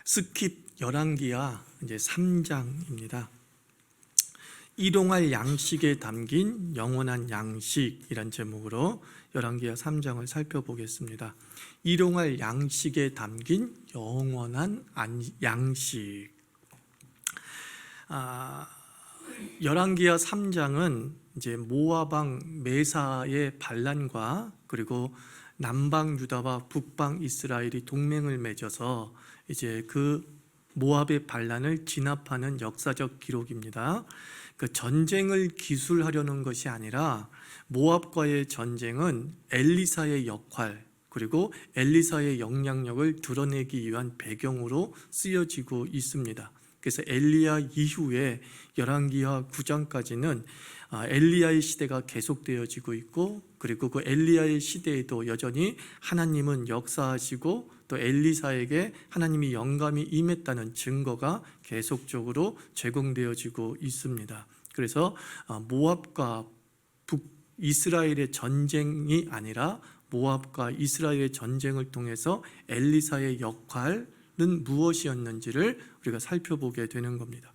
스킵 열왕기하 이제 3장입니다. 일용할 양식에 담긴 영원한 양식이란 제목으로 열왕기하 3장을 살펴보겠습니다. 일용할 양식에 담긴 영원한 양식. 열왕기하 3장은 이제 모압 왕 메사의 반란과 그리고 남방 유다와 북방 이스라엘이 동맹을 맺어서 이제 그 모압의 반란을 진압하는 역사적 기록입니다. 그 전쟁을 기술하려는 것이 아니라 모압과의 전쟁은 엘리사의 역할 그리고 엘리사의 영향력을 드러내기 위한 배경으로 쓰여지고 있습니다. 그래서 엘리야 이후에 열왕기하 9장까지는 엘리야의 시대가 계속되어지고 있고, 그리고 그 엘리야의 시대에도 여전히 하나님은 역사하시고 또 엘리사에게 하나님이 영감이 임했다는 증거가 계속적으로 제공되어지고 있습니다. 그래서 모압과 북이스라엘의 전쟁이 아니라 모압과 이스라엘의 전쟁을 통해서 엘리사의 역할은 무엇이었는지를 우리가 살펴보게 되는 겁니다.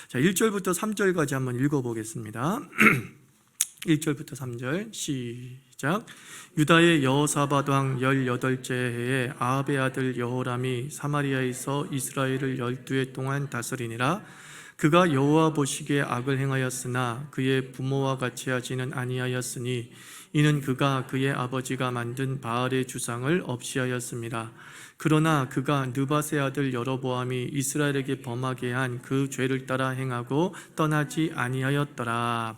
자, 1절부터 3절까지 한번 읽어보겠습니다. 1절부터 3절 시작. 유다의 여호사밧 왕 18째 해에 아합의 아들 여호람이 사마리아에서 이스라엘을 12해 동안 다스리니라. 그가 여호와 보시기에 악을 행하였으나 그의 부모와 같이 하지는 아니하였으니 이는 그가 그의 아버지가 만든 바알의 주상을 없이 하였습니다. 그러나 그가 느밧의 아들 여로보암이 이스라엘에게 범하게 한 그 죄를 따라 행하고 떠나지 아니하였더라.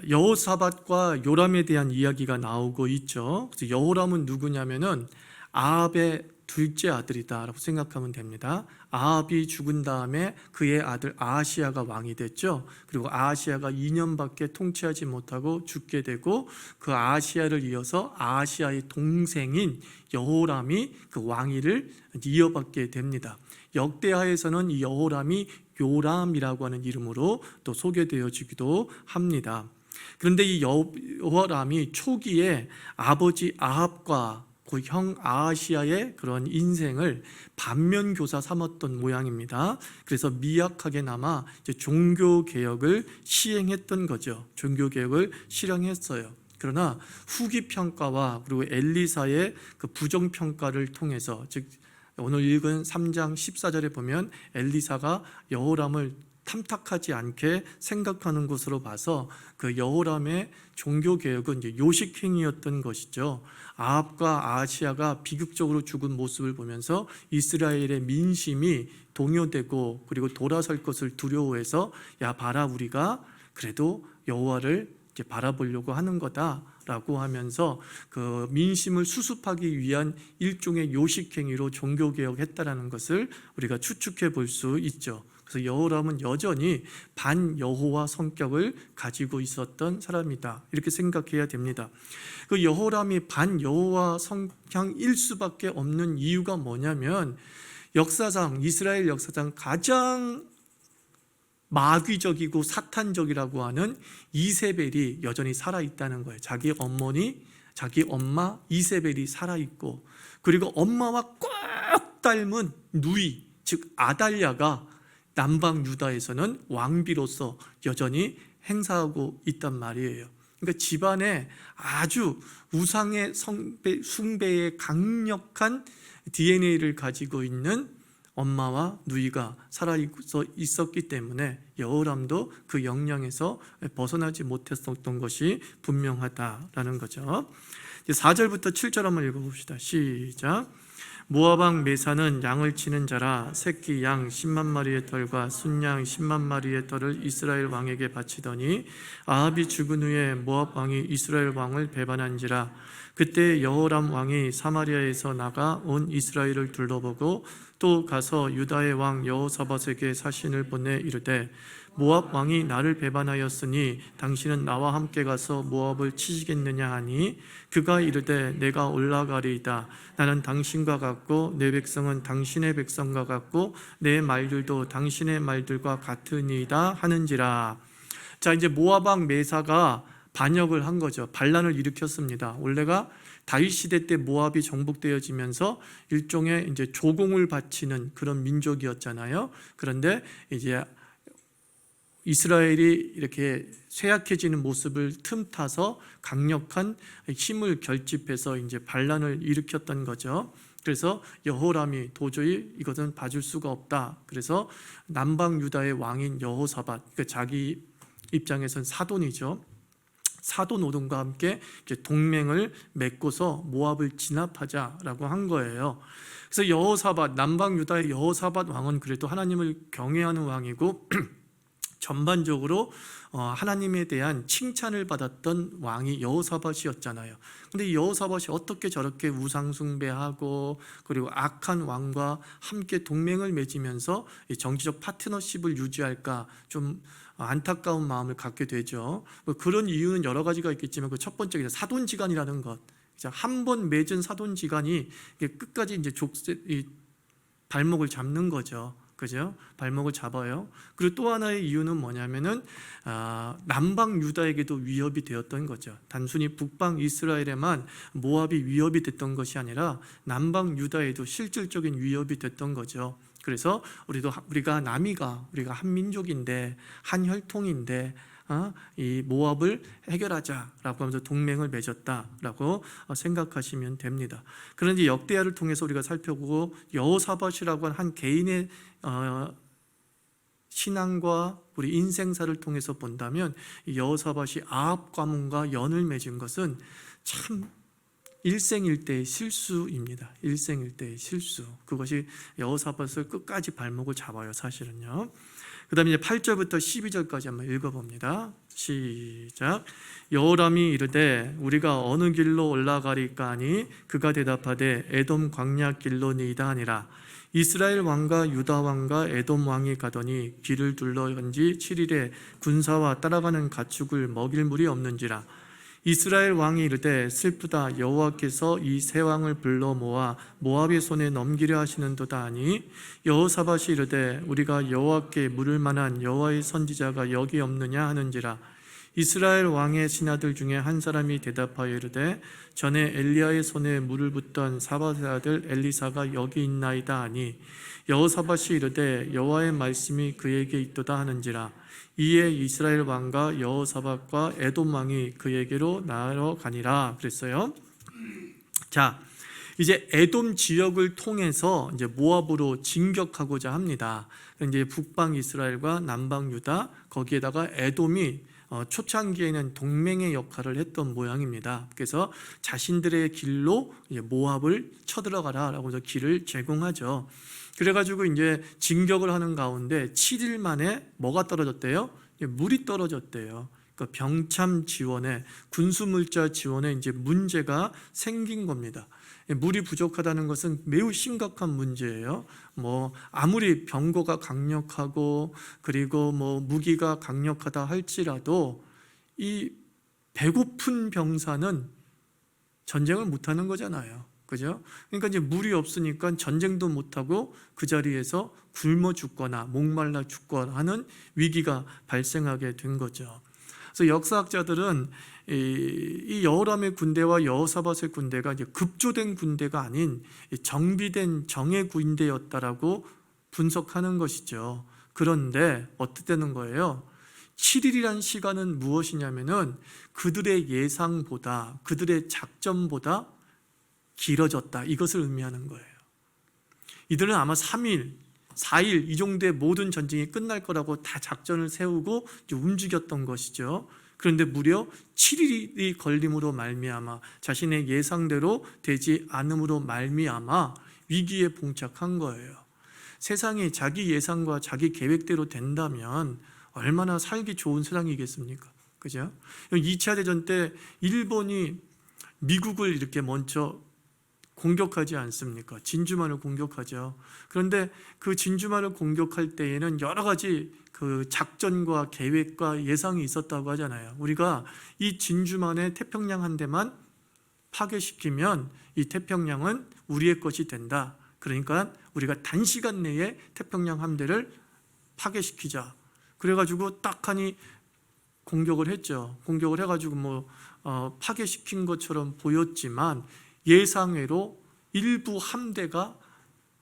여호사밧과 요람에 대한 이야기가 나오고 있죠. 그래서 여호람은 누구냐면은 아합의 둘째 아들이다라고 생각하면 됩니다. 아합이 죽은 다음에 그의 아들 아하시야가 왕이 됐죠. 그리고 아하시야가 2년밖에 통치하지 못하고 죽게 되고 그 아하시야를 이어서 아하시야의 동생인 여호람이 그 왕위를 이어받게 됩니다. 역대하에서는 이 여호람이 요람이라고 하는 이름으로 또 소개되어지기도 합니다. 그런데 이 여호람이 초기에 아버지 아합과 그 형 아하시야의 그런 인생을 반면교사 삼았던 모양입니다. 그래서 미약하게나마 이제 종교개혁을 시행했던 거죠. 종교개혁을 실행했어요. 그러나 후기 평가와 그리고 엘리사의 그 부정평가를 통해서, 즉 오늘 읽은 3장 14절에 보면 엘리사가 여호람을 탐탁하지 않게 생각하는 것으로 봐서 그 여호람의 종교개혁은 이제 요식행위였던 것이죠. 아합과 아하시야가 비극적으로 죽은 모습을 보면서 이스라엘의 민심이 동요되고 그리고 돌아설 것을 두려워해서 야 봐라 우리가 그래도 여호와를 이제 바라보려고 하는 거다라고 하면서 그 민심을 수습하기 위한 일종의 요식행위로 종교개혁했다라는 것을 우리가 추측해 볼 수 있죠. 그래서 여호람은 여전히 반여호와 성격을 가지고 있었던 사람이다 이렇게 생각해야 됩니다. 그 여호람이 반여호와 성향일 수밖에 없는 이유가 뭐냐면 역사상 이스라엘 역사상 가장 마귀적이고 사탄적이라고 하는 이세벨이 여전히 살아있다는 거예요. 자기 엄마 이세벨이 살아있고 그리고 엄마와 꼭 닮은 누이 즉 아달랴가 남방 유다에서는 왕비로서 여전히 행사하고 있단 말이에요. 그러니까 집안에 아주 우상의 숭배에 강력한 DNA를 가지고 있는 엄마와 누이가 살아 있었기 때문에 여호람도 그 영향에서 벗어나지 못했었던 것이 분명하다라는 거죠. 4절부터 7절 한번 읽어봅시다. 시작. 모압 왕 메사는 양을 치는 자라 새끼 양 10만 마리의 털과 순양 10만 마리의 털을 이스라엘 왕에게 바치더니 아합이 죽은 후에 모압 왕이 이스라엘 왕을 배반한지라. 그때 여호람 왕이 사마리아에서 나가 온 이스라엘을 둘러보고 또 가서 유다의 왕 여호사밧에게 사신을 보내 이르되 모압 왕이 나를 배반하였으니 당신은 나와 함께 가서 모압을 치시겠느냐 하니 그가 이르되 내가 올라가리이다. 나는 당신과 같고 내 백성은 당신의 백성과 같고 내 말들도 당신의 말들과 같으니이다 하는지라. 자, 이제 모압 왕 메사가 반역을 한 거죠. 반란을 일으켰습니다. 원래가 다윗 시대 때 모압이 정복되어지면서 일종의 이제 조공을 바치는 그런 민족이었잖아요. 그런데 이제 이스라엘이 이렇게 쇠약해지는 모습을 틈타서 강력한 힘을 결집해서 이제 반란을 일으켰던 거죠. 그래서 여호람이 도저히 이것은 봐줄 수가 없다. 그래서 남방 유다의 왕인 여호사밧, 그러니까 자기 입장에선 사돈이죠. 사돈 오돈과 함께 이제 동맹을 맺고서 모압을 진압하자라고 한 거예요. 그래서 여호사밧, 남방 유다의 여호사밧 왕은 그래도 하나님을 경외하는 왕이고 전반적으로 하나님에 대한 칭찬을 받았던 왕이 여호사밧이었잖아요. 근데 여호사밧이 어떻게 저렇게 우상 숭배하고 그리고 악한 왕과 함께 동맹을 맺으면서 정치적 파트너십을 유지할까 좀 안타까운 마음을 갖게 되죠. 그런 이유는 여러 가지가 있겠지만 그 첫 번째 사돈지간이라는 것. 한 번 맺은 사돈지간이 끝까지 이제 발목을 잡는 거죠. 그죠? 발목을 잡아요. 그리고 또 하나의 이유는 뭐냐면은 남방 유다에게도 위협이 되었던 거죠. 단순히 북방 이스라엘에만 모압이 위협이 됐던 것이 아니라 남방 유다에도 실질적인 위협이 됐던 거죠. 그래서 우리가 우리가 한 민족인데 한 혈통인데 이 모압을 해결하자라고 하면서 동맹을 맺었다라고 생각하시면 됩니다. 그런데 역대하를 통해서 우리가 살펴보고 여호사밧이라고 하는 한 개인의 신앙과 우리 인생사를 통해서 본다면 여호사밧이 아합 가문과 연을 맺은 것은 참 일생일대의 실수입니다. 일생일대의 실수. 그것이 여호사밧을 끝까지 발목을 잡아요, 사실은요. 그 다음에 이제 8절부터 12절까지 한번 읽어봅니다. 시작. 여호람이 이르되 우리가 어느 길로 올라가리까 하니 그가 대답하되 에돔 광야 길로니이다 하니라. 이스라엘 왕과 유다 왕과 에돔 왕이 가더니 길을 둘러 현지 7일에 군사와 따라가는 가축을 먹일 물이 없는지라. 이스라엘 왕이 이르되 슬프다. 여호와께서 이 세 왕을 불러 모아 모압의 손에 넘기려 하시는도다 하니 여호사밧이 이르되 우리가 여호와께 물을 만한 여호와의 선지자가 여기 없느냐 하는지라. 이스라엘 왕의 신하들 중에 한 사람이 대답하여 이르되 전에 엘리야의 손에 물을 붓던 사밧의 아들 엘리사가 여기 있나이다 하니 여호사밧이 이르되 여호와의 말씀이 그에게 있도다 하는지라. 이에 이스라엘 왕과 여호사밧과 에돔 왕이 그에게로 나아러 가니라 그랬어요. 자, 이제 에돔 지역을 통해서 이제 모압으로 진격하고자 합니다. 이제 북방 이스라엘과 남방 유다 거기에다가 에돔이 초창기에는 동맹의 역할을 했던 모양입니다. 그래서 자신들의 길로 모압을 쳐들어가라라고 해서 길을 제공하죠. 그래가지고 이제 진격을 하는 가운데 7일 만에 뭐가 떨어졌대요? 물이 떨어졌대요. 그러니까 병참 지원에 군수물자 지원에 이제 문제가 생긴 겁니다. 물이 부족하다는 것은 매우 심각한 문제예요. 아무리 병거가 강력하고 그리고 무기가 강력하다 할지라도 이 배고픈 병사는 전쟁을 못하는 거잖아요. 그죠? 그러니까 이제 물이 없으니까 전쟁도 못하고 그 자리에서 굶어 죽거나 목말라 죽거나 하는 위기가 발생하게 된 거죠. 그래서 역사학자들은 이 여호람의 군대와 여호사밧의 군대가 이제 급조된 군대가 아닌 정비된 정예 군대였다라고 분석하는 것이죠. 그런데 어떻게 되는 거예요? 7일이란 시간은 무엇이냐면은 그들의 예상보다 그들의 작전보다 길어졌다. 이것을 의미하는 거예요. 이들은 아마 3일, 4일 이 정도의 모든 전쟁이 끝날 거라고 다 작전을 세우고 움직였던 것이죠. 그런데 무려 7일이 걸림으로 말미암아 자신의 예상대로 되지 않음으로 말미암아 위기에 봉착한 거예요. 세상이 자기 예상과 자기 계획대로 된다면 얼마나 살기 좋은 세상이겠습니까? 그죠? 2차 대전 때 일본이 미국을 이렇게 먼저 공격하지 않습니까? 진주만을 공격하죠. 그런데 그 진주만을 공격할 때에는 여러 가지 그 작전과 계획과 예상이 있었다고 하잖아요. 우리가 이 진주만의 태평양 한 대만 파괴시키면 이 태평양은 우리의 것이 된다. 그러니까 우리가 단시간 내에 태평양 함대를 파괴시키자. 그래가지고 딱 하니 공격을 했죠. 공격을 해가지고 파괴시킨 것처럼 보였지만 예상외로 일부 함대가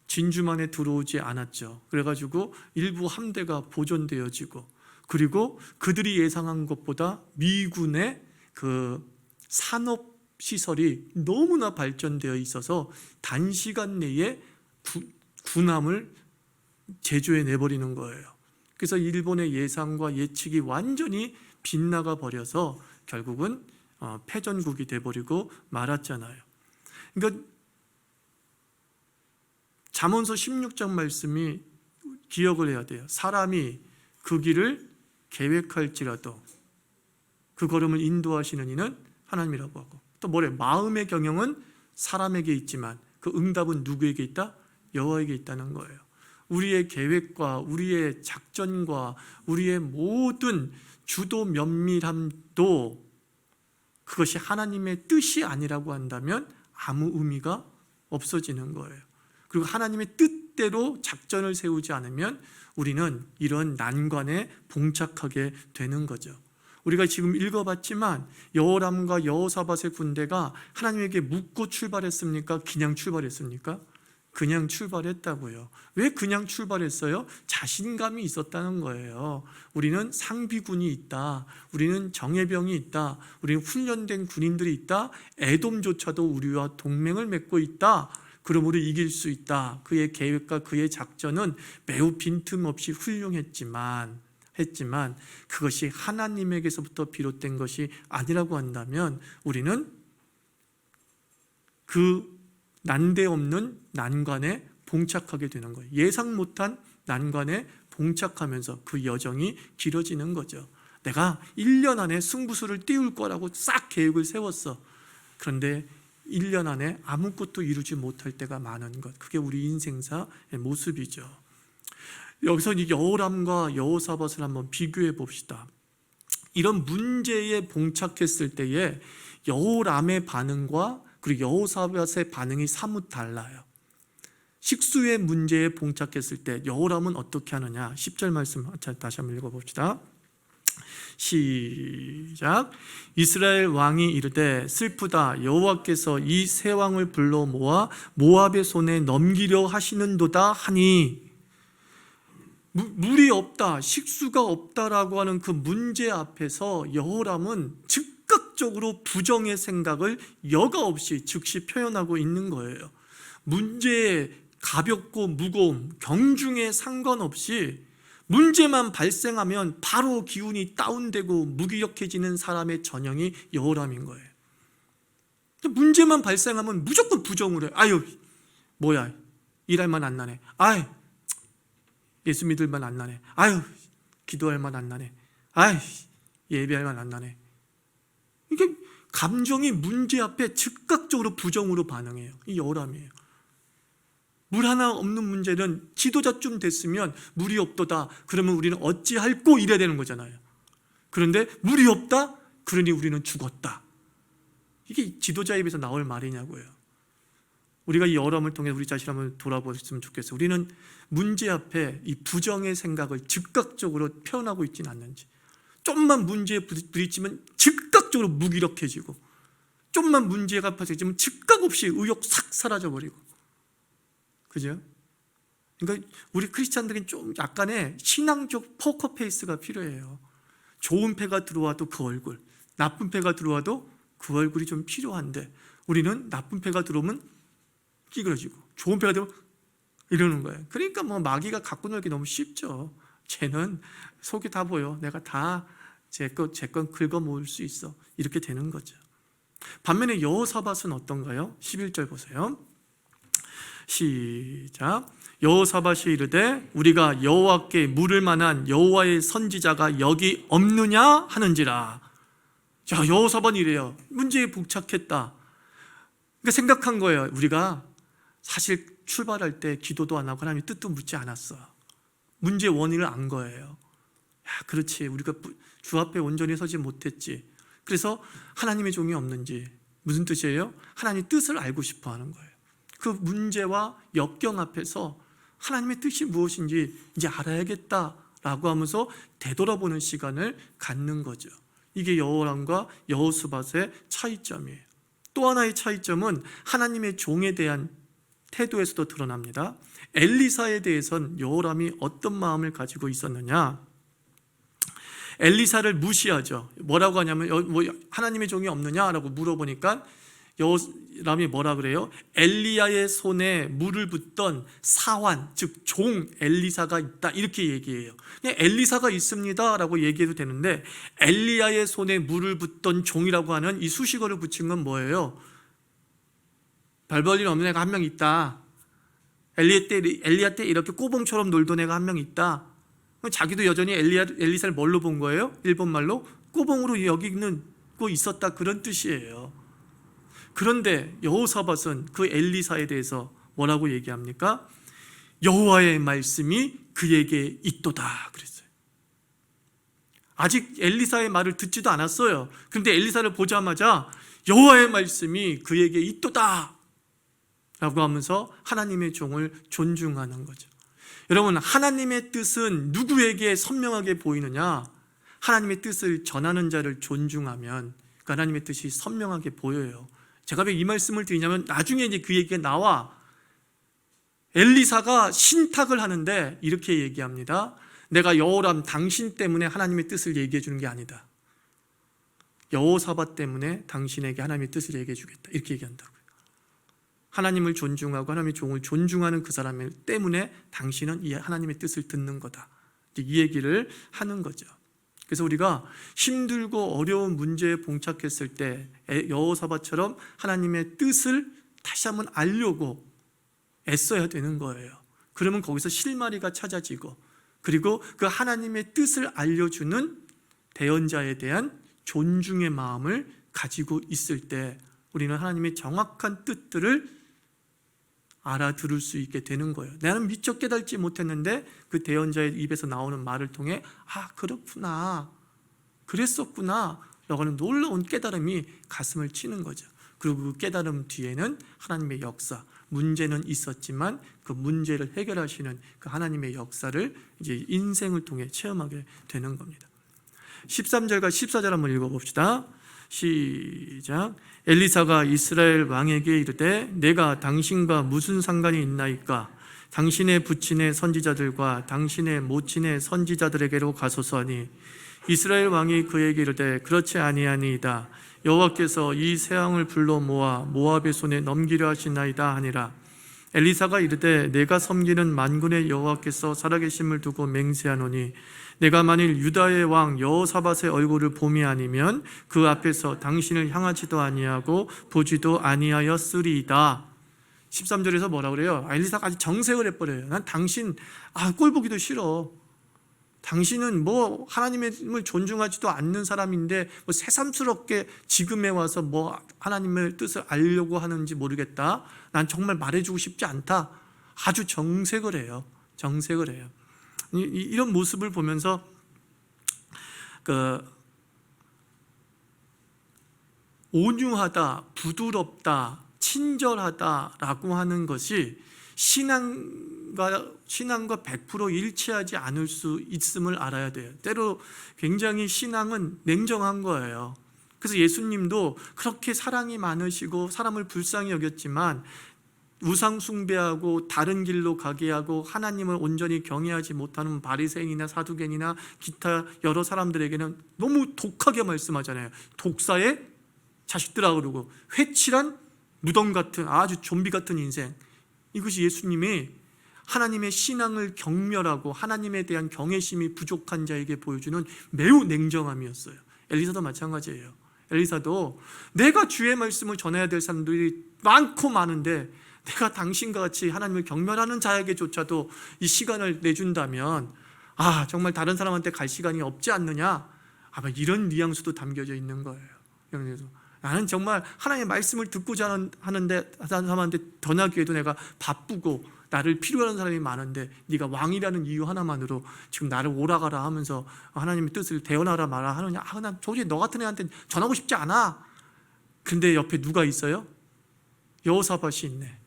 진주만에 들어오지 않았죠. 그래가지고 일부 함대가 보존되어지고, 그리고 그들이 예상한 것보다 미군의 그 산업 시설이 너무나 발전되어 있어서 단시간 내에 군함을 제조해 내버리는 거예요. 그래서 일본의 예상과 예측이 완전히 빗나가 버려서 결국은 패전국이 돼버리고 말았잖아요. 그러니까 잠언서 16장 말씀이 기억을 해야 돼요. 사람이 그 길을 계획할지라도 그 걸음을 인도하시는 이는 하나님이라고 하고, 또 뭐래? 마음의 경영은 사람에게 있지만 그 응답은 누구에게 있다? 여호와에게 있다는 거예요. 우리의 계획과 우리의 작전과 우리의 모든 주도 면밀함도 그것이 하나님의 뜻이 아니라고 한다면 아무 의미가 없어지는 거예요. 그리고 하나님의 뜻대로 작전을 세우지 않으면 우리는 이런 난관에 봉착하게 되는 거죠. 우리가 지금 읽어봤지만 여호람과 여호사밧의 군대가 하나님에게 묻고 출발했습니까? 그냥 출발했습니까? 그냥 출발했다고요. 왜 그냥 출발했어요? 자신감이 있었다는 거예요. 우리는 상비군이 있다, 우리는 정예병이 있다, 우리는 훈련된 군인들이 있다, 에돔조차도 우리와 동맹을 맺고 있다, 그러므로 이길 수 있다. 그의 계획과 그의 작전은 매우 빈틈없이 훌륭했지만 그것이 하나님에게서부터 비롯된 것이 아니라고 한다면 우리는 그 난데없는 난관에 봉착하게 되는 거예요. 예상 못한 난관에 봉착하면서 그 여정이 길어지는 거죠. 내가 1년 안에 승부수를 띄울 거라고 싹 계획을 세웠어. 그런데 1년 안에 아무것도 이루지 못할 때가 많은 것, 그게 우리 인생사의 모습이죠. 여기서 이 여호람과 여호사밧을 한번 비교해 봅시다. 이런 문제에 봉착했을 때에 여호람의 반응과 그리고 여호사밧의 반응이 사뭇 달라요. 식수의 문제에 봉착했을 때 여호람은 어떻게 하느냐? 10절 말씀 다시 한번 읽어봅시다. 시작. 이스라엘 왕이 이르되 슬프다, 여호와께서 이 세 왕을 불러 모아 모압의 손에 넘기려 하시는도다 하니, 물이 없다, 식수가 없다라고 하는 그 문제 앞에서 여호람은 즉각적으로 부정의 생각을 여과 없이 즉시 표현하고 있는 거예요. 문제의 가볍고 무거움, 경중에 상관없이 문제만 발생하면 바로 기운이 다운되고 무기력해지는 사람의 전형이 여호람인 거예요. 문제만 발생하면 무조건 부정을 해요. 아유, 뭐야, 일할 만 안 나네. 아유, 예수 믿을 만 안 나네. 아유, 기도할 만 안 나네. 아유, 예배할 만 안 나네. 이게 감정이 문제 앞에 즉각적으로 부정으로 반응해요. 이 여호람이에요. 물 하나 없는 문제는 지도자쯤 됐으면 물이 없도다, 그러면 우리는 어찌할꼬 이래야 되는 거잖아요. 그런데 물이 없다? 그러니 우리는 죽었다. 이게 지도자의 입에서 나올 말이냐고요. 우리가 이 여호람을 통해 우리 자신을 한번 돌아보셨으면 좋겠어요. 우리는 문제 앞에 이 부정의 생각을 즉각적으로 표현하고 있지는 않는지. 좀만 문제에 부딪히면 즉각적으로 무기력해지고, 좀만 문제가 발생하면 즉각 없이 의욕 싹 사라져버리고, 그죠? 그러니까 우리 크리스찬들은 좀 약간의 신앙적 포커페이스가 필요해요. 좋은 패가 들어와도 그 얼굴, 나쁜 패가 들어와도 그 얼굴이 좀 필요한데, 우리는 나쁜 패가 들어오면 찌그러지고 좋은 패가 들어오면 이러는 거예요. 그러니까 마귀가 갖고 놀기 너무 쉽죠. 쟤는 속이 다 보여, 내가 다 제 건 긁어 모을 수 있어, 이렇게 되는 거죠. 반면에 여호사밧은 어떤가요? 11절 보세요. 시작. 여호사밧이 이르되 우리가 여호와께 물을 만한 여호와의 선지자가 여기 없느냐 하는지라. 자, 여호사밧이 이래요. 문제에 봉착했다. 그러니까 생각한 거예요. 우리가 사실 출발할 때 기도도 안 하고 하나님의 뜻도 묻지 않았어. 문제의 원인을 안 거예요. 야, 그렇지, 우리가 주 앞에 온전히 서지 못했지. 그래서 하나님의 종이 없는지, 무슨 뜻이에요? 하나님의 뜻을 알고 싶어 하는 거예요. 그 문제와 역경 앞에서 하나님의 뜻이 무엇인지 이제 알아야겠다라고 라고 하면서 되돌아보는 시간을 갖는 거죠. 이게 여호람과 여호수밧의 차이점이에요. 또 하나의 차이점은 하나님의 종에 대한 태도에서도 드러납니다. 엘리사에 대해서는 여호람이 어떤 마음을 가지고 있었느냐? 엘리사를 무시하죠. 뭐라고 하냐면 하나님의 종이 없느냐라고 물어보니까 여호람이 뭐라 그래요? 엘리야의 손에 물을 붓던 사환, 즉 종 엘리사가 있다, 이렇게 얘기해요. 그냥 엘리사가 있습니다라고 얘기해도 되는데, 엘리야의 손에 물을 붓던 종이라고 하는 이 수식어를 붙인 건 뭐예요? 별 볼 일 없는 애가 한 명 있다. 엘리야 때 이렇게 꼬봉처럼 놀던 애가 한 명 있다. 자기도 여전히 엘리사를 뭘로 본 거예요? 일본 말로 꼬봉으로 여기고 있었다, 그런 뜻이에요. 그런데 여호사밧은 그 엘리사에 대해서 뭐라고 얘기합니까? 여호와의 말씀이 그에게 있도다 그랬어요. 아직 엘리사의 말을 듣지도 않았어요. 그런데 엘리사를 보자마자 여호와의 말씀이 그에게 있도다 라고 하면서 하나님의 종을 존중하는 거죠. 여러분, 하나님의 뜻은 누구에게 선명하게 보이느냐? 하나님의 뜻을 전하는 자를 존중하면 그 하나님의 뜻이 선명하게 보여요. 제가 왜 이 말씀을 드리냐면, 나중에 이제 그 얘기가 나와. 엘리사가 신탁을 하는데 이렇게 얘기합니다. 내가 여호람 당신 때문에 하나님의 뜻을 얘기해 주는 게 아니다. 여호사밧 때문에 당신에게 하나님의 뜻을 얘기해 주겠다, 이렇게 얘기한다고요. 하나님을 존중하고 하나님의 종을 존중하는 그 사람 때문에 당신은 이 하나님의 뜻을 듣는 거다, 이 얘기를 하는 거죠. 그래서 우리가 힘들고 어려운 문제에 봉착했을 때 여호사밧처럼 하나님의 뜻을 다시 한번 알려고 애써야 되는 거예요. 그러면 거기서 실마리가 찾아지고, 그리고 그 하나님의 뜻을 알려주는 대언자에 대한 존중의 마음을 가지고 있을 때 우리는 하나님의 정확한 뜻들을 알아들을 수 있게 되는 거예요. 나는 미처 깨닫지 못했는데 그 대언자의 입에서 나오는 말을 통해 그렇구나, 그랬었구나 라고 하는 놀라운 깨달음이 가슴을 치는 거죠. 그리고 그 깨달음 뒤에는 하나님의 역사, 문제는 있었지만 그 문제를 해결하시는 그 하나님의 역사를 이제 인생을 통해 체험하게 되는 겁니다. 13절과 14절 한번 읽어봅시다. 시작. 엘리사가 이스라엘 왕에게 이르되 내가 당신과 무슨 상관이 있나이까? 당신의 부친의 선지자들과 당신의 모친의 선지자들에게로 가소서 하니, 이스라엘 왕이 그에게 이르되 그렇지 아니하니이다. 여호와께서 이 세 왕을 불러 모아 모압의 손에 넘기려 하시나이다 하니라. 엘리사가 이르되 내가 섬기는 만군의 여호와께서 살아계심을 두고 맹세하노니, 내가 만일 유다의 왕 여호사밧의 얼굴을 봄이 아니면 그 앞에서 당신을 향하지도 아니하고 보지도 아니하였으리이다. 13절에서 뭐라 그래요? 엘리사가 아주 정색을 해버려요. 난 당신 꼴 보기도 싫어. 당신은 뭐 하나님을 존중하지도 않는 사람인데 뭐 새삼스럽게 지금에 와서 뭐 하나님의 뜻을 알려고 하는지 모르겠다. 난 정말 말해주고 싶지 않다. 아주 정색을 해요. 정색을 해요. 이런 모습을 보면서 온유하다, 부드럽다, 친절하다라고 하는 것이 신앙과 100% 일치하지 않을 수 있음을 알아야 돼요. 때로 굉장히 신앙은 냉정한 거예요. 그래서 예수님도 그렇게 사랑이 많으시고 사람을 불쌍히 여겼지만 우상 숭배하고 다른 길로 가게 하고 하나님을 온전히 경외하지 못하는 바리새인이나 사두개인이나 기타 여러 사람들에게는 너무 독하게 말씀하잖아요. 독사의 자식들아 그러고, 회칠한 무덤 같은 아주 좀비 같은 인생. 이것이 예수님이 하나님의 신앙을 경멸하고 하나님에 대한 경외심이 부족한 자에게 보여주는 매우 냉정함이었어요. 엘리사도 마찬가지예요. 엘리사도 내가 주의 말씀을 전해야 될 사람들이 많고 많은데 내가 당신과 같이 하나님을 경멸하는 자에게조차도 이 시간을 내준다면 정말 다른 사람한테 갈 시간이 없지 않느냐, 아마 이런 뉘앙스도 담겨져 있는 거예요. 그래서 나는 정말 하나님의 말씀을 듣고자 하는데 사람한테 전하기에도 내가 바쁘고 나를 필요로 하는 사람이 많은데 네가 왕이라는 이유 하나만으로 지금 나를 오라가라 하면서 하나님의 뜻을 대언하라 마라 하느냐. 난 도저히 너 같은 애한테 전하고 싶지 않아. 근데 옆에 누가 있어요? 여호사밧이 있네.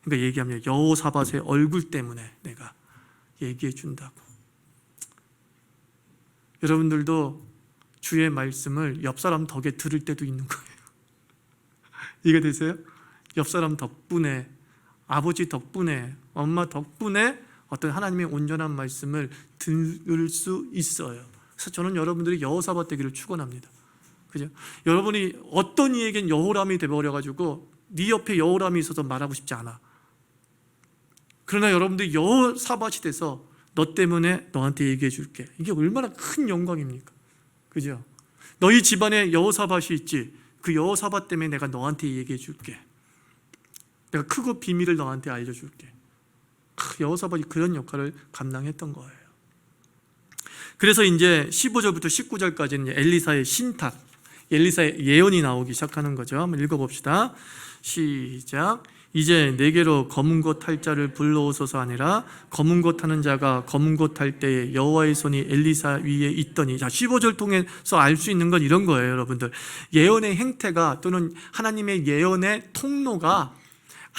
그러니까 얘기합니다. 여호사밧의 얼굴 때문에 내가 얘기해 준다고. 여러분들도 주의 말씀을 옆 사람 덕에 들을 때도 있는 거예요. 이해되세요? 옆 사람 덕분에, 아버지 덕분에, 엄마 덕분에 어떤 하나님의 온전한 말씀을 들을 수 있어요. 그래서 저는 여러분들이 여호사밧 되기를 축원합니다. 그죠? 여러분이 어떤 이에겐 여호람이 되어버려가지고 네 옆에 여호람이 있어서 말하고 싶지 않아. 그러나 여러분들이 여호사밧이 돼서 너 때문에 너한테 얘기해 줄게. 이게 얼마나 큰 영광입니까? 그죠? 너희 집안에 여호사밧이 있지. 그 여호사밧 때문에 내가 너한테 얘기해 줄게. 내가 크고 비밀을 너한테 알려줄게. 여호사밧이 그런 역할을 감당했던 거예요. 그래서 이제 15절부터 19절까지는 엘리사의 신탁, 엘리사의 예언이 나오기 시작하는 거죠. 한번 읽어봅시다. 시작. 이제 내게로 검은 곳 탈 자를 불러오소서 하니라. 검은 곳 타는 자가 검은 곳 탈 때에 여호와의 손이 엘리사 위에 있더니. 자, 15절 통해서 알 수 있는 건 이런 거예요, 여러분들. 예언의 행태가 또는 하나님의 예언의 통로가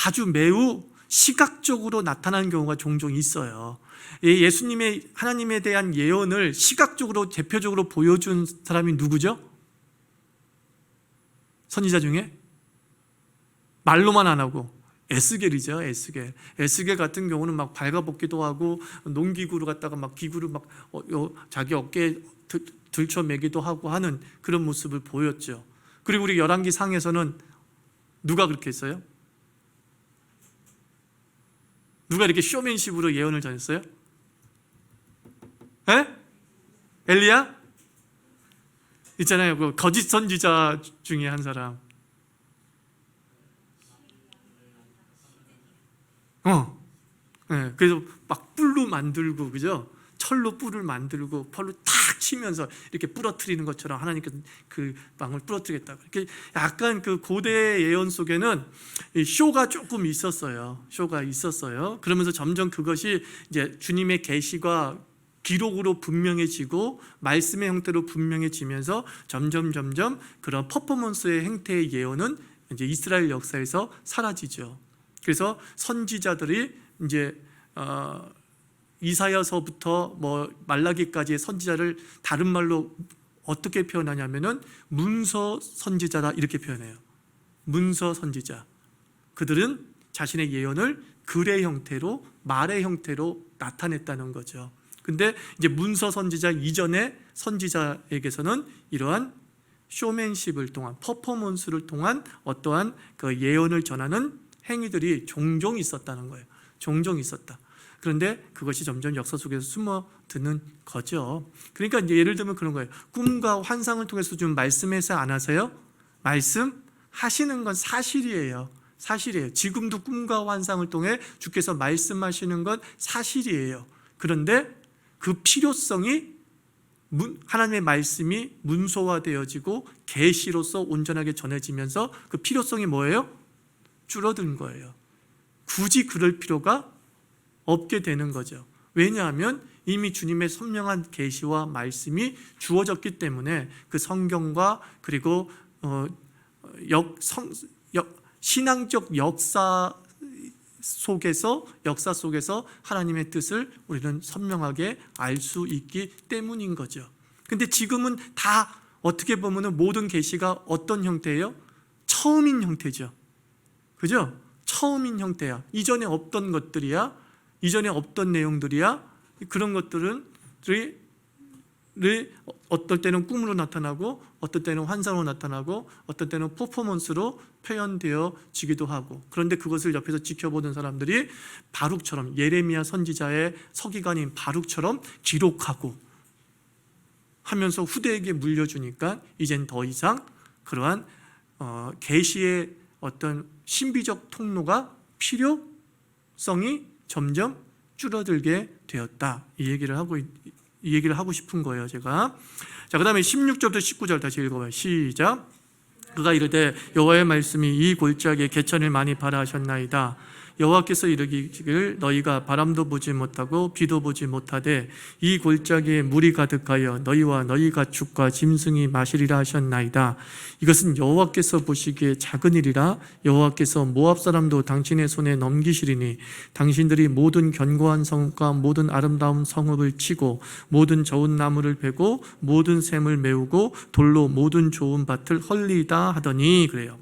아주 매우 시각적으로 나타나는 경우가 종종 있어요. 예수님의 하나님에 대한 예언을 시각적으로 대표적으로 보여준 사람이 누구죠? 선지자 중에? 말로만 안 하고 에스겔이죠. 에스겔 같은 경우는 막 발가벗기도 하고 농기구로 갖다가 막 기구를 막 자기 어깨에 들쳐매기도 하고 하는 그런 모습을 보였죠. 그리고 우리 열왕기 상에서는 누가 그렇게 했어요? 누가 이렇게 쇼맨십으로 예언을 전했어요? 에? 엘리야? 있잖아요. 그 거짓 선지자 중에 한 사람. 네, 그래서 막 뿔로 만들고, 그죠? 철로 뿔을 만들고 펄로 탁 치면서 이렇게 부러뜨리는 것처럼 하나님께서 그 망을 부러뜨리겠다고. 이렇게 약간 그 고대 예언 속에는 쇼가 조금 있었어요. 쇼가 있었어요. 그러면서 점점 그것이 이제 주님의 계시가 기록으로 분명해지고 말씀의 형태로 분명해지면서 점점 그런 퍼포먼스의 행태의 예언은 이제 이스라엘 역사에서 사라지죠. 그래서 선지자들이 이제 이사야서부터 뭐 말라기까지의 선지자를 다른 말로 어떻게 표현하냐면은 문서 선지자다 이렇게 표현해요. 문서 선지자. 그들은 자신의 예언을 글의 형태로, 말의 형태로 나타냈다는 거죠. 근데 이제 문서 선지자 이전의 선지자에게서는 이러한 쇼맨십을 통한, 퍼포먼스를 통한 어떠한 그 예언을 전하는 행위들이 종종 있었다는 거예요. 종종 있었다. 그런데 그것이 점점 역사 속에서 숨어드는 거죠. 그러니까 이제 예를 들면 그런 거예요. 꿈과 환상을 통해서 좀 말씀해서 안 하세요? 말씀하시는 건 사실이에요. 사실이에요. 지금도 꿈과 환상을 통해 주께서 말씀하시는 건 사실이에요. 그런데 그 필요성이 하나님의 말씀이 문서화되어지고 계시로서 온전하게 전해지면서 그 필요성이 뭐예요? 줄어든 거예요. 굳이 그럴 필요가 없게 되는 거죠. 왜냐하면 이미 주님의 선명한 계시와 말씀이 주어졌기 때문에 그 성경과 그리고 신앙적 역사 속에서 하나님의 뜻을 우리는 선명하게 알 수 있기 때문인 거죠. 근데 지금은 다 어떻게 보면 모든 계시가 어떤 형태예요? 처음인 형태죠. 그죠? 처음인 형태야. 이전에 없던 것들이야. 이전에 없던 내용들이야. 그런 것들은 어떨 때는 꿈으로 나타나고 어떨 때는 환상으로 나타나고 어떨 때는 퍼포먼스로 표현되어지기도 하고, 그런데 그것을 옆에서 지켜보는 사람들이 바룩처럼, 예레미야 선지자의 서기관인 바룩처럼 기록하고 하면서 후대에게 물려주니까 이젠 더 이상 그러한 계시의 어떤 신비적 통로가 필요성이 점점 줄어들게 되었다. 이 얘기를 하고 싶은 거예요, 제가. 자, 그다음에 16절부터 19절 다시 읽어봐요. 시작. 그가 이르되 여호와의 말씀이 이 골짜기에 개천을 많이 발하하셨나이다. 여호와께서 이르기를 너희가 바람도 보지 못하고 비도 보지 못하되 이 골짜기에 물이 가득하여 너희와 너희 가축과 짐승이 마시리라 하셨나이다. 이것은 여호와께서 보시기에 작은 일이라 여호와께서 모압 사람도 당신의 손에 넘기시리니 당신들이 모든 견고한 성읍과 모든 아름다운 성읍을 치고 모든 좋은 나무를 베고 모든 샘을 메우고 돌로 모든 좋은 밭을 헐리다 하더니 그래요.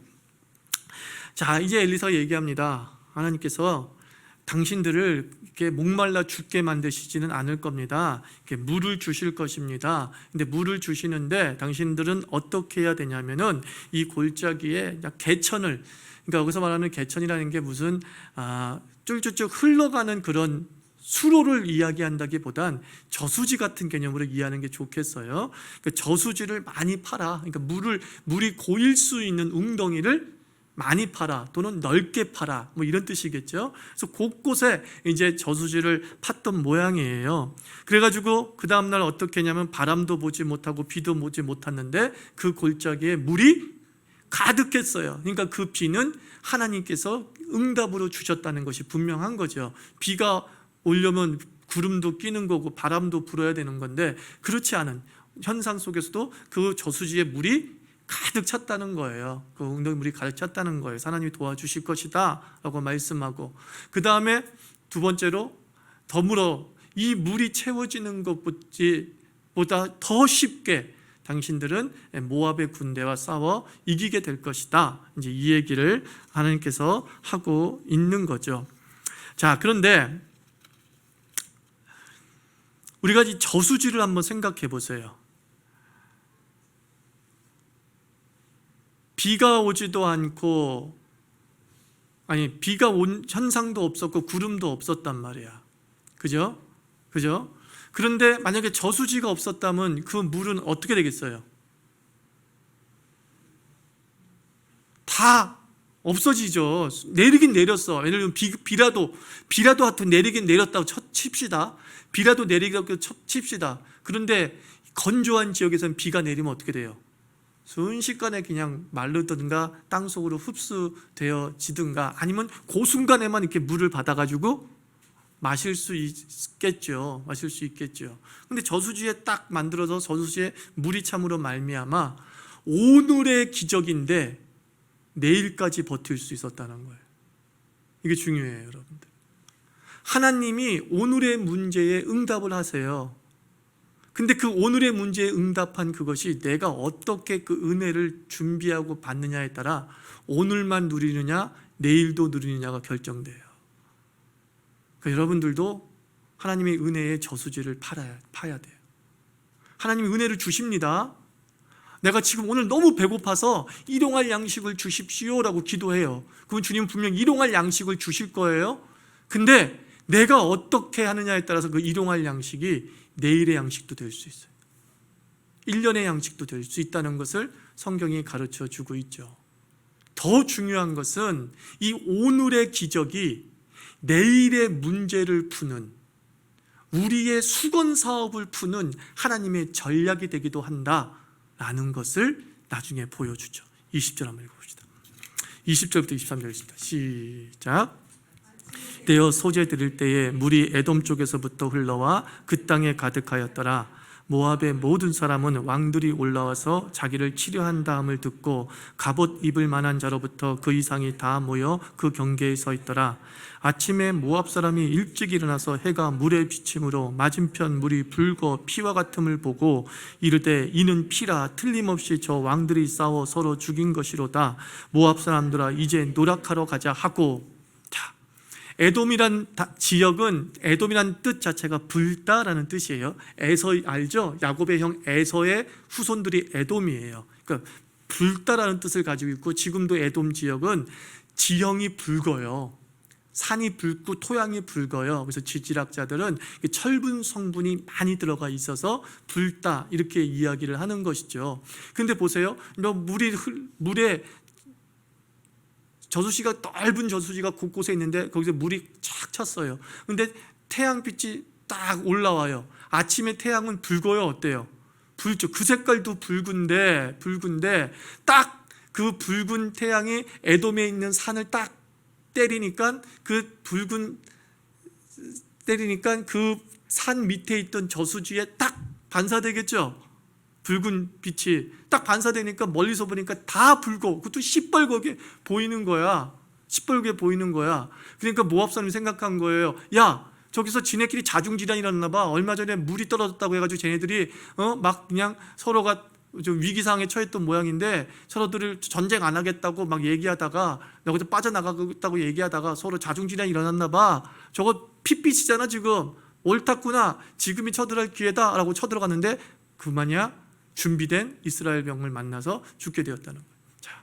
자, 이제 엘리사가 얘기합니다. 하나님께서 당신들을 이렇게 목말라 죽게 만드시지는 않을 겁니다. 이렇게 물을 주실 것입니다. 근데 물을 주시는데 당신들은 어떻게 해야 되냐면은 이 골짜기에 개천을, 그러니까 여기서 말하는 개천이라는 게 무슨 쫄쫄쫄 흘러가는 그런 수로를 이야기한다기보단 저수지 같은 개념으로 이해하는 게 좋겠어요. 그러니까 저수지를 많이 팔아. 그러니까 물이 고일 수 있는 웅덩이를 많이 팔아, 또는 넓게 팔아, 뭐 이런 뜻이겠죠. 그래서 곳곳에 이제 저수지를 팠던 모양이에요. 그래가지고 그 다음날 어떻게 했냐면 바람도 보지 못하고 비도 보지 못했는데 그 골짜기에 물이 가득했어요. 그러니까 그 비는 하나님께서 응답으로 주셨다는 것이 분명한 거죠. 비가 오려면 구름도 끼는 거고 바람도 불어야 되는 건데 그렇지 않은 현상 속에서도 그 저수지에 물이 가득 찼다는 거예요. 그 웅덩이물이 가득 찼다는 거예요. 하나님이 도와주실 것이다 라고 말씀하고, 그 다음에 두 번째로 더불어 이 물이 채워지는 것보다 더 쉽게 당신들은 모압의 군대와 싸워 이기게 될 것이다. 이제 이 얘기를 하나님께서 하고 있는 거죠. 자, 그런데 우리가 이 저수지를 한번 생각해 보세요. 비가 오지도 않고, 비가 온 현상도 없었고 구름도 없었단 말이야. 그죠? 그런데 만약에 저수지가 없었다면 그 물은 어떻게 되겠어요? 다 없어지죠. 내리긴 내렸어. 예를 들면 비라도 하여튼 내리긴 내렸다고 칩시다. 비라도 내리라고 칩시다. 그런데 건조한 지역에서는 비가 내리면 어떻게 돼요? 순식간에 그냥 마르든가 땅속으로 흡수되어지든가 아니면 그 순간에만 이렇게 물을 받아가지고 마실 수 있겠죠. 근데 저수지에 딱 만들어서 저수지에 물이 참으로 말미암아 오늘의 기적인데 내일까지 버틸 수 있었다는 거예요. 이게 중요해요, 여러분들. 하나님이 오늘의 문제에 응답을 하세요. 근데 그 오늘의 문제에 응답한 그것이 내가 어떻게 그 은혜를 준비하고 받느냐에 따라 오늘만 누리느냐 내일도 누리느냐가 결정돼요. 그러니까 여러분들도 하나님의 은혜의 저수지를 파야 돼요. 하나님이 은혜를 주십니다. 내가 지금 오늘 너무 배고파서 일용할 양식을 주십시오라고 기도해요. 그럼 주님은 분명 일용할 양식을 주실 거예요. 근데 내가 어떻게 하느냐에 따라서 그 일용할 양식이 내일의 양식도 될 수 있어요. 1년의 양식도 될 수 있다는 것을 성경이 가르쳐 주고 있죠. 더 중요한 것은 이 오늘의 기적이 내일의 문제를 푸는, 우리의 수건 사업을 푸는 하나님의 전략이 되기도 한다라는 것을 나중에 보여주죠. 20절 한번 읽어봅시다. 20절부터 23절 있습니다. 시작. 떼어 소재 드릴 때에 물이 에돔 쪽에서부터 흘러와 그 땅에 가득하였더라. 모압의 모든 사람은 왕들이 올라와서 자기를 치료한 다음을 듣고 갑옷 입을 만한 자로부터 그 이상이 다 모여 그 경계에 서 있더라. 아침에 모압 사람이 일찍 일어나서 해가 물에 비침으로 맞은편 물이 붉어 피와 같음을 보고 이르되 이는 피라, 틀림없이 저 왕들이 싸워 서로 죽인 것이로다. 모압 사람들아 이제 노력하러 가자 하고. 에돔이란 지역은, 에돔이란 뜻 자체가 불다라는 뜻이에요. 에서 알죠? 야곱의 형 에서의 후손들이 에돔이에요. 그러니까 불다라는 뜻을 가지고 있고, 지금도 에돔 지역은 지형이 붉어요. 산이 붉고 토양이 붉어요. 그래서 지질학자들은 철분 성분이 많이 들어가 있어서 붉다 이렇게 이야기를 하는 것이죠. 근데 보세요, 물에 저수지가, 넓은 저수지가 곳곳에 있는데 거기서 물이 쫙 찼어요. 근데 태양빛이 딱 올라와요. 아침에 태양은 붉어요, 어때요? 붉죠. 그 색깔도 붉은데 딱 그 붉은 태양이 에돔에 있는 산을 딱 때리니까 그 산 밑에 있던 저수지에 딱 반사되겠죠. 붉은 빛이 딱 반사되니까 멀리서 보니까 다 붉고 그것도 시뻘겋게 보이는 거야. 시뻘게 보이는 거야. 그러니까 모압 사람이 생각한 거예요. 야, 저기서 지네끼리 자중질환이 일어났나 봐. 얼마 전에 물이 떨어졌다고 해가지고 쟤네들이 막 그냥 서로가 좀 위기상에 처했던 모양인데 서로들을 전쟁 안 하겠다고 막 얘기하다가 여기서 빠져나가겠다고 얘기하다가 서로 자중질환이 일어났나 봐. 저거 핏빛이잖아 지금. 옳았구나. 지금이 쳐들어갈 기회다 라고 쳐들어갔는데 그만이야 준비된 이스라엘 병을 만나서 죽게 되었다는 거예요. 자,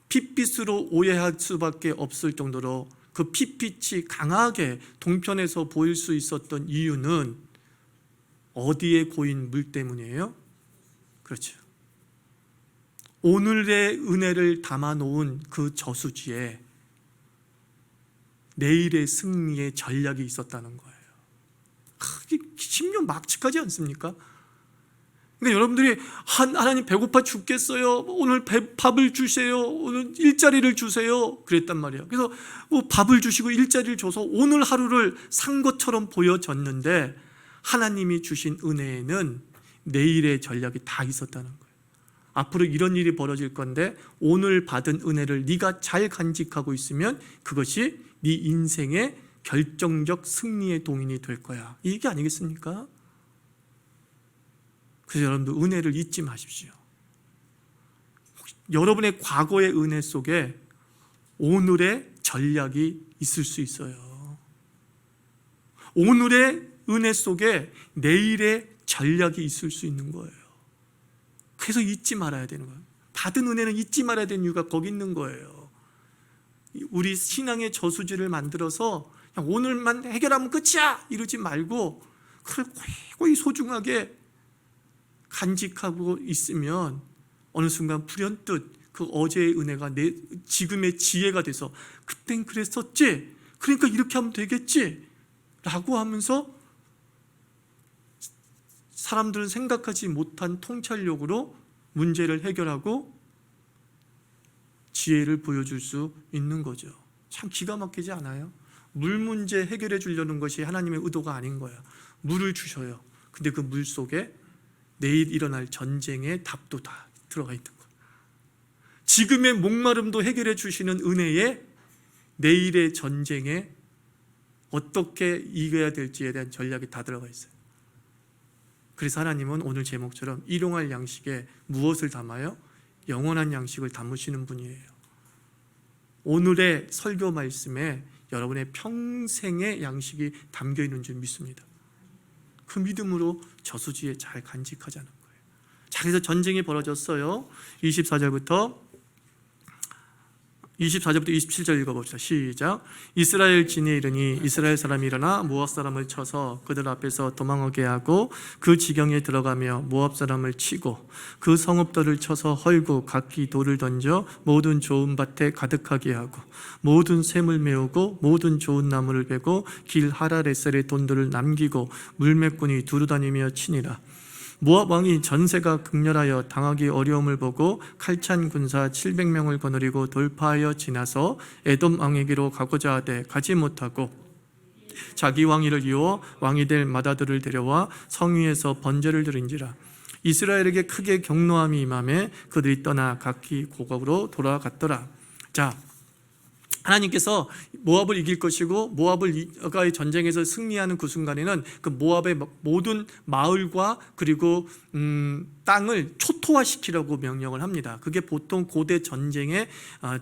핏빛으로 오해할 수밖에 없을 정도로 그 핏빛이 강하게 동편에서 보일 수 있었던 이유는 어디에 고인 물 때문이에요? 그렇죠. 오늘의 은혜를 담아놓은 그 저수지에 내일의 승리의 전략이 있었다는 거예요. 심령 막측하지 않습니까? 그러니까 여러분들이 하나님 배고파 죽겠어요. 오늘 밥을 주세요. 오늘 일자리를 주세요. 그랬단 말이에요. 그래서 밥을 주시고 일자리를 줘서 오늘 하루를 산 것처럼 보여졌는데 하나님이 주신 은혜에는 내일의 전략이 다 있었다는 거예요. 앞으로 이런 일이 벌어질 건데 오늘 받은 은혜를 네가 잘 간직하고 있으면 그것이 네 인생의 결정적 승리의 동인이 될 거야. 이 얘기 아니겠습니까? 그래서 여러분들 은혜를 잊지 마십시오. 여러분의 과거의 은혜 속에 오늘의 전략이 있을 수 있어요. 오늘의 은혜 속에 내일의 전략이 있을 수 있는 거예요. 그래서 잊지 말아야 되는 거예요. 받은 은혜는 잊지 말아야 되는 이유가 거기 있는 거예요. 우리 신앙의 저수지를 만들어서 그냥 오늘만 해결하면 끝이야 이러지 말고 그걸 고이 소중하게 간직하고 있으면 어느 순간 불현듯 그 어제의 은혜가 내 지금의 지혜가 돼서 그땐 그랬었지, 그러니까 이렇게 하면 되겠지 라고 하면서 사람들은 생각하지 못한 통찰력으로 문제를 해결하고 지혜를 보여줄 수 있는 거죠. 참 기가 막히지 않아요? 물 문제 해결해 주려는 것이 하나님의 의도가 아닌 거야. 물을 주셔요. 근데 그 물 속에 내일 일어날 전쟁의 답도 다 들어가 있는 거야. 지금의 목마름도 해결해 주시는 은혜에 내일의 전쟁에 어떻게 이겨야 될지에 대한 전략이 다 들어가 있어요. 그래서 하나님은 오늘 제목처럼 일용할 양식에 무엇을 담아요? 영원한 양식을 담으시는 분이에요. 오늘의 설교 말씀에 여러분의 평생의 양식이 담겨 있는 줄 믿습니다. 그 믿음으로 저수지에 잘 간직하자는 거예요. 자, 그래서 전쟁이 벌어졌어요. 24절부터 27절 읽어봅시다. 시작. 이스라엘 진에 이르니 이스라엘 사람이 일어나 모압 사람을 쳐서 그들 앞에서 도망하게 하고 그 지경에 들어가며 모압 사람을 치고 그 성읍들을 쳐서 헐고 각기 돌을 던져 모든 좋은 밭에 가득하게 하고 모든 샘을 메우고 모든 좋은 나무를 베고 길 하라레셀의 돈들을 남기고 물매꾼이 두루다니며 치니라. 모압 왕이 전세가 극렬하여 당하기 어려움을 보고 칼찬 군사 700명을 거느리고 돌파하여 지나서 에돔 왕에게로 가고자 하되 가지 못하고 자기 왕위를 이어 왕이 될 맏아들을 데려와 성위에서 번제를 드린지라. 이스라엘에게 크게 경노함이 임하매 그들이 떠나 각기 고국으로 돌아갔더라. 자, 하나님께서 모압을 이길 것이고 모압과의 전쟁에서 승리하는 그 순간에는 그 모압의 모든 마을과 그리고 땅을 초토화시키려고 명령을 합니다. 그게 보통 고대 전쟁의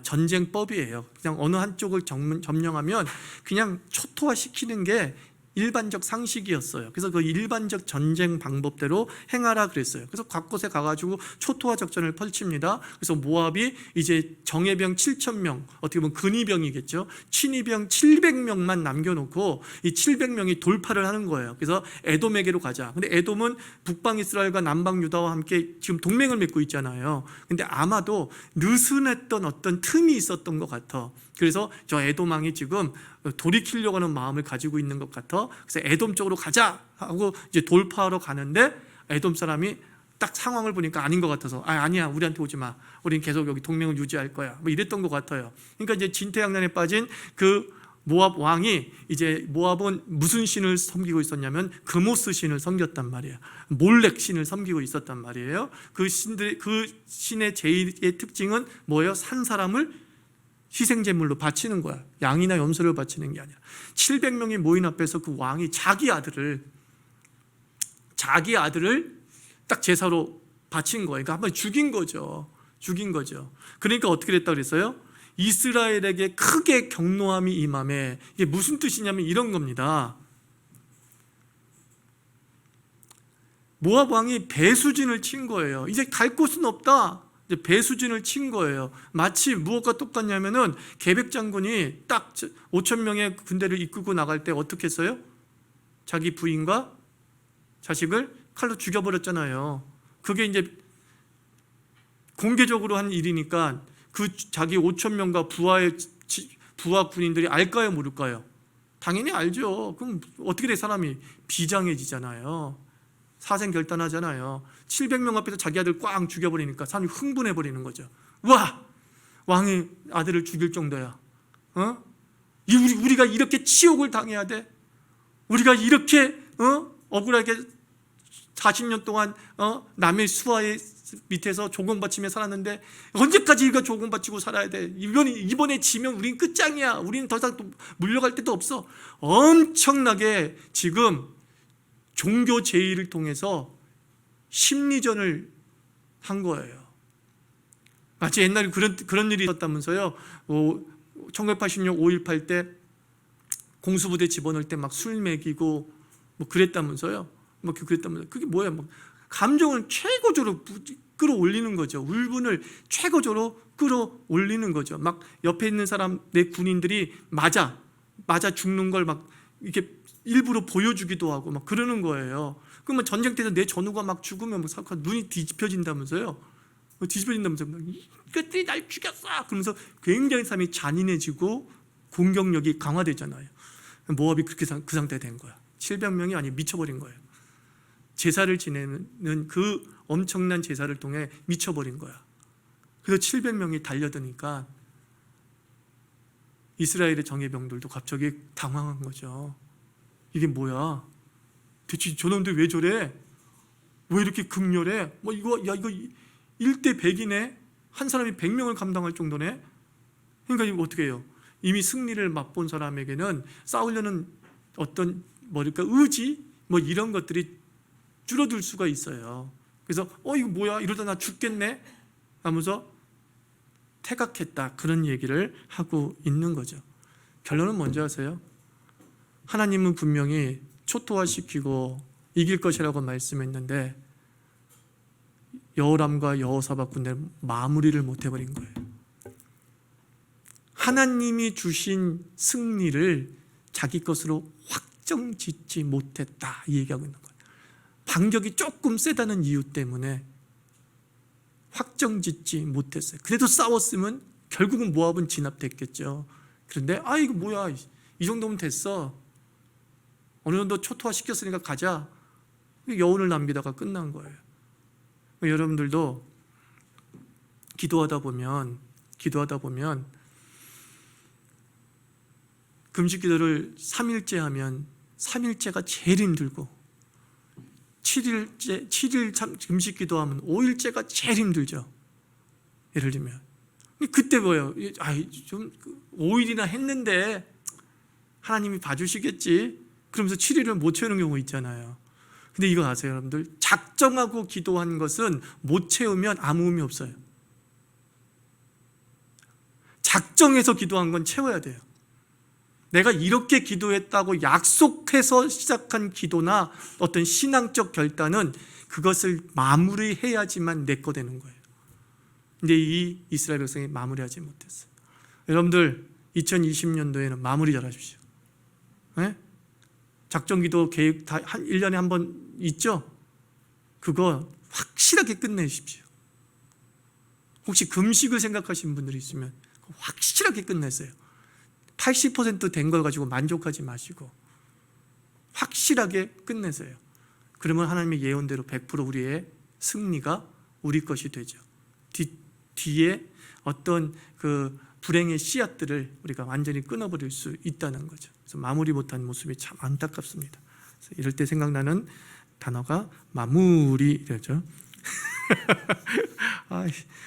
전쟁법이에요. 그냥 어느 한쪽을 점령하면 그냥 초토화시키는 게 일반적 상식이었어요. 그래서 그 일반적 전쟁 방법대로 행하라 그랬어요. 그래서 각 곳에 가가지고 초토화 작전을 펼칩니다. 그래서 모압이 이제 정예병 7,000명, 어떻게 보면 근위병이겠죠. 친위병 700명만 남겨놓고 이 700명이 돌파를 하는 거예요. 그래서 에돔에게로 가자. 근데 에돔은 북방 이스라엘과 남방 유다와 함께 지금 동맹을 맺고 있잖아요. 근데 아마도 느슨했던 어떤 틈이 있었던 것 같아. 그래서 저 에돔 왕이 지금 돌이키려고 하는 마음을 가지고 있는 것 같아. 그래서 에돔 쪽으로 가자 하고 이제 돌파하러 가는데 에돔 사람이 딱 상황을 보니까 아닌 것 같아서 아니야 우리한테 오지 마, 우린 계속 여기 동맹을 유지할 거야, 뭐 이랬던 것 같아요. 그러니까 이제 진퇴양난에 빠진 그 모압 왕이, 이제 모압은 무슨 신을 섬기고 있었냐면 그모스 신을 섬겼단 말이에요. 몰렉 신을 섬기고 있었단 말이에요. 그 신의 제1의 특징은 뭐예요? 산 사람을 희생제물로 바치는 거야. 양이나 염소를 바치는 게 아니라 700명이 모인 앞에서 그 왕이 자기 아들을 딱 제사로 바친 거예요. 그러니까 한번 죽인 거죠. 그러니까 어떻게 됐다고 그랬어요? 이스라엘에게 크게 경노함이 임함에, 이게 무슨 뜻이냐면 이런 겁니다. 모압 왕이 배수진을 친 거예요. 이제 갈 곳은 없다. 이제 배수진을 친 거예요. 마치 무엇과 똑같냐면은 계백 장군이 딱 5천 명의 군대를 이끌고 나갈 때 어떻게 했어요? 자기 부인과 자식을 칼로 죽여버렸잖아요. 그게 이제 공개적으로 한 일이니까 그 자기 5천 명과 부하 군인들이 알까요, 모를까요? 당연히 알죠. 그럼 어떻게 돼? 사람이 비장해지잖아요. 사생결단하잖아요. 700명 앞에서 자기 아들 꽝 죽여버리니까 사람이 흥분해버리는 거죠. 와! 왕이 아들을 죽일 정도야. 우리가 이렇게 치욕을 당해야 돼? 우리가 이렇게 억울하게 40년 동안 남의 수하의 밑에서 조공바치며 살았는데 언제까지 우리가 조공바치고 살아야 돼? 이번에 지면 우린 끝장이야. 우리는 더 이상 또 물려갈 데도 없어. 엄청나게 지금 종교 제의를 통해서 심리전을 한 거예요. 마치 옛날에 그런 일이 있었다면서요. 1986 5.18 때 공수부대 집어넣을 때 막 술 먹이고 뭐 그랬다면서요. 그게 뭐야? 감정을 최고조로 끌어올리는 거죠. 울분을 최고조로 끌어올리는 거죠. 막 옆에 있는 사람, 내 군인들이 맞아 죽는 걸 막 이렇게 일부러 보여주기도 하고 막 그러는 거예요. 그러면 전쟁터에서 내 전우가 막 죽으면 눈이 뒤집혀진다면서요. 이것들이 날 죽였어! 그러면서 굉장히 삶이 잔인해지고 공격력이 강화되잖아요. 모압이 그렇게 그 상태가 된 거야. 700명이 아니 미쳐버린 거예요. 제사를 지내는 그 엄청난 제사를 통해 미쳐버린 거야. 그래서 700명이 달려드니까 이스라엘의 정예병들도 갑자기 당황한 거죠. 이게 뭐야? 대체 저놈들 왜 저래? 왜 이렇게 극렬해? 이거 1대 100이네? 한 사람이 100명을 감당할 정도네? 그러니까 이거 어떻게 해요? 이미 승리를 맛본 사람에게는 싸우려는 어떤 의지? 이런 것들이 줄어들 수가 있어요. 그래서 이거 뭐야? 이러다 나 죽겠네? 하면서 퇴각했다. 그런 얘기를 하고 있는 거죠. 결론은 뭔지 아세요? 하나님은 분명히 초토화시키고 이길 것이라고 말씀했는데 여호람과 여호사밧 군대를 마무리를 못 해버린 거예요. 하나님이 주신 승리를 자기 것으로 확정짓지 못했다, 이 얘기하고 있는 거예요. 반격이 조금 세다는 이유 때문에 확정짓지 못했어요. 그래도 싸웠으면 결국은 모압은 진압됐겠죠. 그런데 이거 뭐야, 이 정도면 됐어, 어느 정도 초토화시켰으니까 가자, 여운을 남기다가 끝난 거예요. 여러분들도 기도하다 보면 금식 기도를 3일째 하면 3일째가 제일 힘들고 7일 금식 기도하면 5일째가 제일 힘들죠. 예를 들면 그때 뭐예요? 좀 5일이나 했는데 하나님이 봐주시겠지, 그러면서 7일을 못 채우는 경우 있잖아요. 근데 이거 아세요, 여러분들? 작정하고 기도한 것은 못 채우면 아무 의미 없어요. 작정해서 기도한 건 채워야 돼요. 내가 이렇게 기도했다고 약속해서 시작한 기도나 어떤 신앙적 결단은 그것을 마무리해야지만 내 거 되는 거예요. 근데 이 이스라엘 백성이 마무리하지 못했어요. 여러분들 2020년도에는 마무리 잘 하십시오. 네? 작정기도 계획 다 1년에 한 번 있죠? 그거 확실하게 끝내십시오. 혹시 금식을 생각하시는 분들이 있으면 확실하게 끝내세요. 80% 된 걸 가지고 만족하지 마시고 확실하게 끝내세요. 그러면 하나님의 예언대로 100% 우리의 승리가 우리 것이 되죠. 뒤에 어떤 그 불행의 씨앗들을 우리가 완전히 끊어버릴 수 있다는 거죠. 그래서 마무리 못한 모습이 참 안타깝습니다. 그래서 이럴 때 생각나는 단어가 마무리죠.